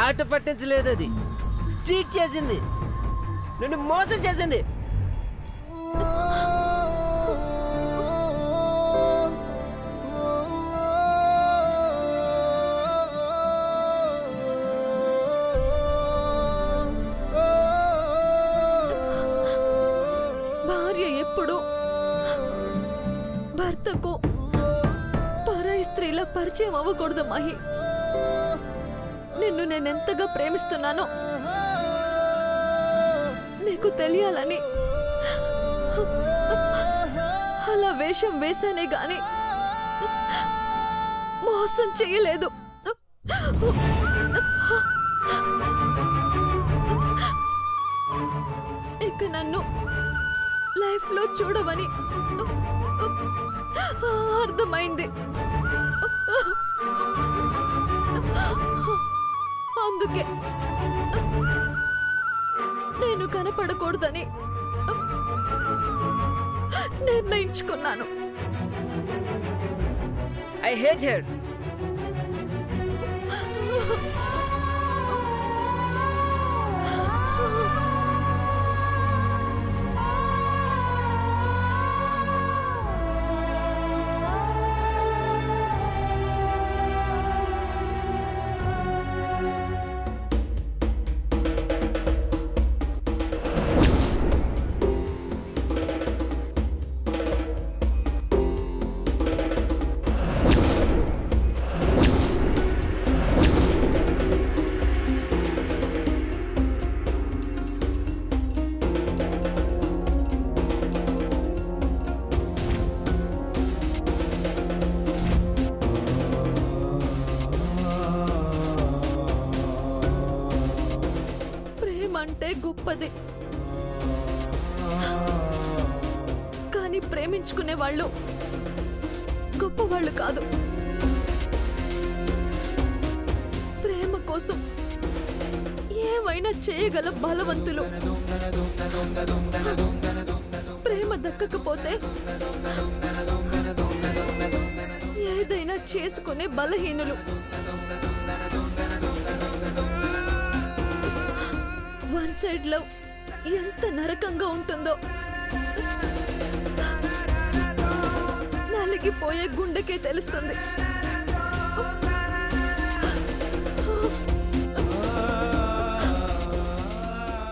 ఆట పట్టించలేదు, అది చీట్ చేసింది, నన్ను మోసం చేసింది. భార్య ఎప్పుడు భర్తకు పరాయి స్త్రీలా పరిచయం అవ్వకూడదు మహి. నిన్ను నేనెంతగా ప్రేమిస్తున్నానో నీకు తెలియాలని అలా వేషం వేశానే గాని మోసం చేయలేదు. ఇక నన్ను లైఫ్ లో చూడవని అర్థమైంది. అందుకే నేను కనపడకూడదని నిర్ణయించుకున్నాను. I hate her. అంటే గొప్పది, కానీ ప్రేమించుకునే వాళ్ళు గొప్పవాళ్ళు కాదు. ప్రేమ కోసం ఏమైనా చేయగల బలవంతులు. ప్రేమ దక్కకపోతే ఏదైనా చేసుకునే బలహీనులు. వన్ సైడ్ లవ్ ఎంత నరకంగా ఉంటుందో నలిగిపోయే గుండెకే తెలుస్తుంది.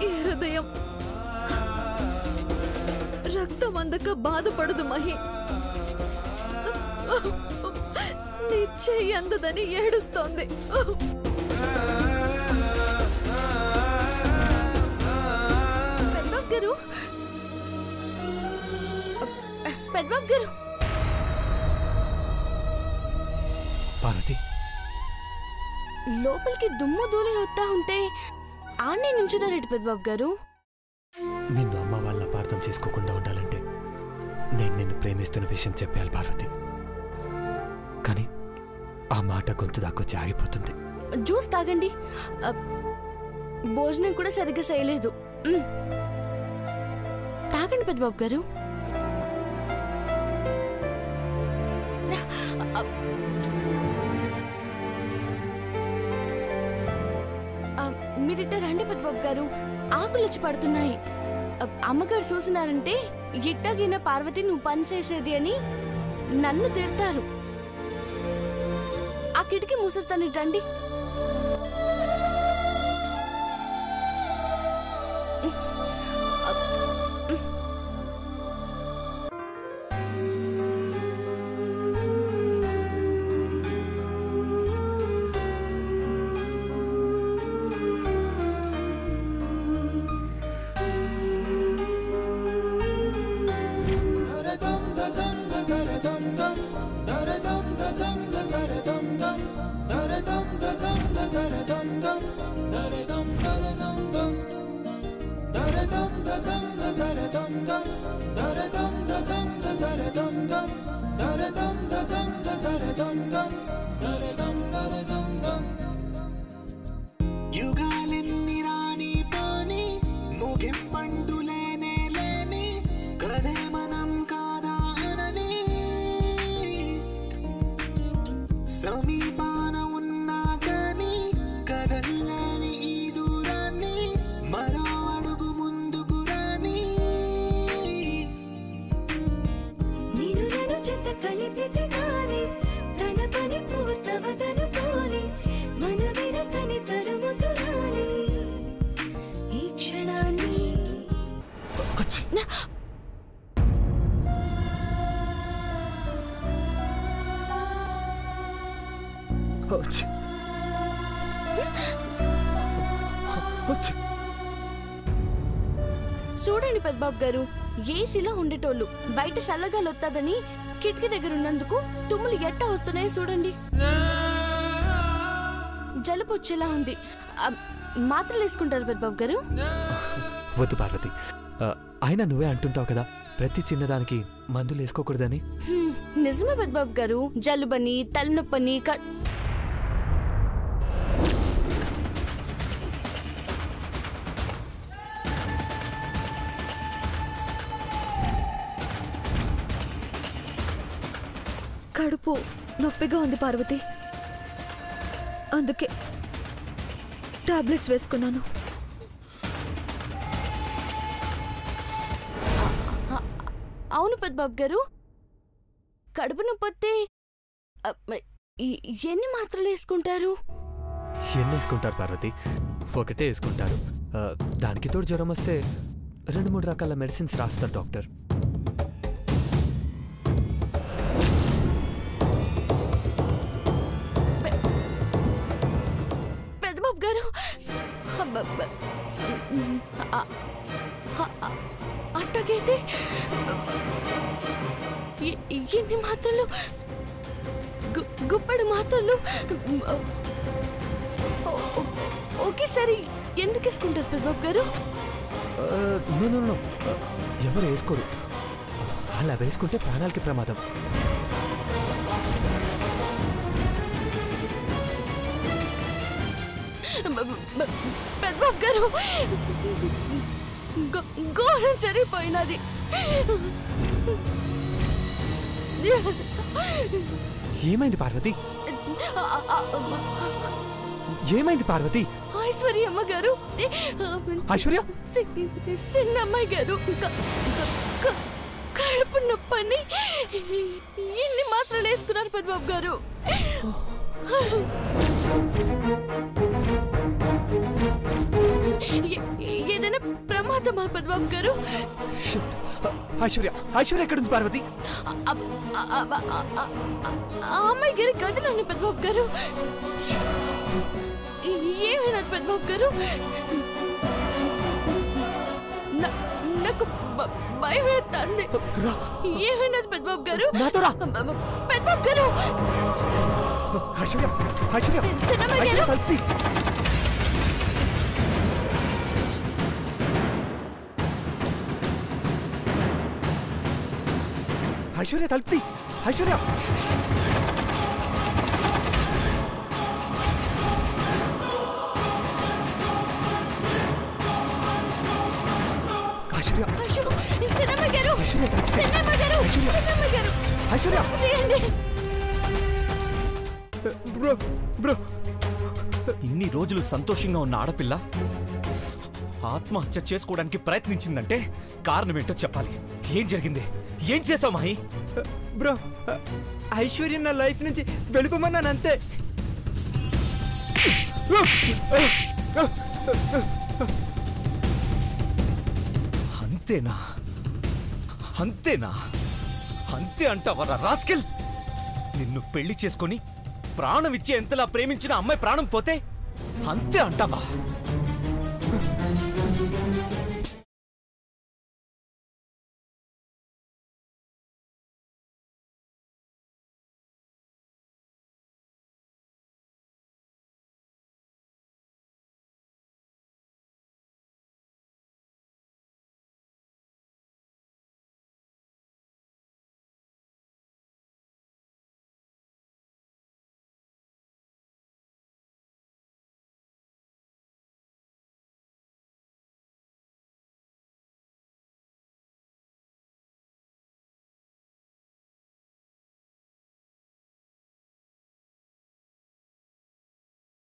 ఈ హృదయం రక్తం అందక బాధపడదు మహి. నీ చెయ్యి అందదని ఏడుస్తోంది. పెద్దబాబు గారు, పార్వతి, లోపలికి దుమ్ము ధూళి వస్తా ఉంటే ఆడనే నుంచున్నారేంటి పెద్దబాబు గారు? నిన్ను అమ్మ వాళ్ళ అపార్థం చేసుకోకుండా ఉండాలంటే నేను నిన్ను ప్రేమిస్తున్న విషయం చెప్పాలి పార్వతి. కానీ ఆ మాట గొంతు దాకొచ్చి ఆగిపోతుంది. జ్యూస్ తాగండి. భోజనం కూడా సరిగ్గా చేయలేదు. తాగండి పెద్దబాబు గారు. మీరిట్ట రండి పెద్దబాబు గారు, ఆకులు వచ్చి పడుతున్నాయి. అమ్మగారు చూసినారంటే ఇట్టగిన పార్వతి నువ్వు పని చేసేది అని నన్ను తిడతారు. ఆ కిటికీ మూసేస్తాను, రండి. సమీపాన ఉన్నా కానీ కదల్లేని ఈ దూరాన్ని మరో అడుగు ముందుకు రాని నేను నన్ను చెత్త కలిపితే గాని తన పని పూర్తవదను పోని మన వెనకని తరుముతు రాని ఈ క్షణాన్ని చూడండి పెద్దబాబు గారు, ఏసీలో ఉండేటోళ్ళు బయట చల్లగాలి వస్తుందని కిటికీ దగ్గర ఉన్నందుకు తుమ్ములు ఎట్టా వస్తున్నాయో చూడండి. జలుబు వచ్చేలా ఉంది. మాత్రలు వేసుకుంటారు పెద్దబాబు గారు? వద్దు పార్వతి, అయినా నువ్వే అంటుంటావు కదా ప్రతి చిన్నదానికి మందులు వేసుకోకూడదని. నిజమే పెద్దబాబు గారు, జలుబని తలనొప్పని కడుపు నొప్పిగా ఉంది పార్వతి, అందుకే టాబ్లెట్స్ వేసుకున్నాను. అవును పెద్దబాబు గారు, కడుపు నొప్పొస్తే ఎన్ని మాత్రలు వేసుకుంటారు? ఎన్ని వేసుకుంటారు పార్వతి? ఒకటే వేసుకుంటారు. దానికి తోడు జ్వరం వస్తే 2-3 రకాల మెడిసిన్స్ రాస్తారు డాక్టర్. పెద్దబాబు గారు, అట్టగైతే ఎన్ని మాత్రలు? గుప్పడి మాత్రలు ఒకేసారి ఎందుకు వేసుకుంటారు పెద్దబాబు గారు? నో, ఎవరు వేసుకోరు. అలా వేసుకుంటే ప్రాణాలకి ప్రమాదం. పెద్దబాబు గారు, ఘోరం సరిపోయినది. ఏమైంది పార్వతి? ఏమైంది పార్వతి? ఐశ్వర్యమ్మ గారు, ఐశ్వర్య, చిన్నమ్మాయి గారు కడుపు నొప్పని ఇన్ని మాత్రలు వేసుకున్నారు పెద్దబాబు గారు. ఏదైనా ప్రమాదమా పెద్దబాబు గారు? ఐశ్వర్య ఎక్కడుంది పార్వతి? అమ్మాయి గారి గదిలోని పెద్దబాబు గారు. ఏమైనా పెద్దబాబు గారు? నాకు భయం వేస్తుంది. ఏమైనా పెద్దబాబు గారు? పెద్దబాబు గారు, చిన్నమ్మాయి గారు, ఐశ్వర్య తలుపుతి. ఐశ్వర్య, ఇన్ని రోజులు సంతోషంగా ఉన్న ఆడపిల్ల ఆత్మహత్య చేసుకోవడానికి ప్రయత్నించిందంటే కారణం ఏంటో చెప్పాలి. ఏం జరిగింది? ఏం చేసావు మాహి? బ్రో, ఐశ్వర్య నా లైఫ్ నుంచి వెళ్ళిపోమన్నాను అంతే. అంతేనా? అంతేనా? అంతే అంటావరా రాస్కెల్? నిన్ను పెళ్లి చేసుకొని ప్రాణం ఇచ్చే ఎంతలా ప్రేమించిన అమ్మాయి ప్రాణం పోతే అంతే అంటావా?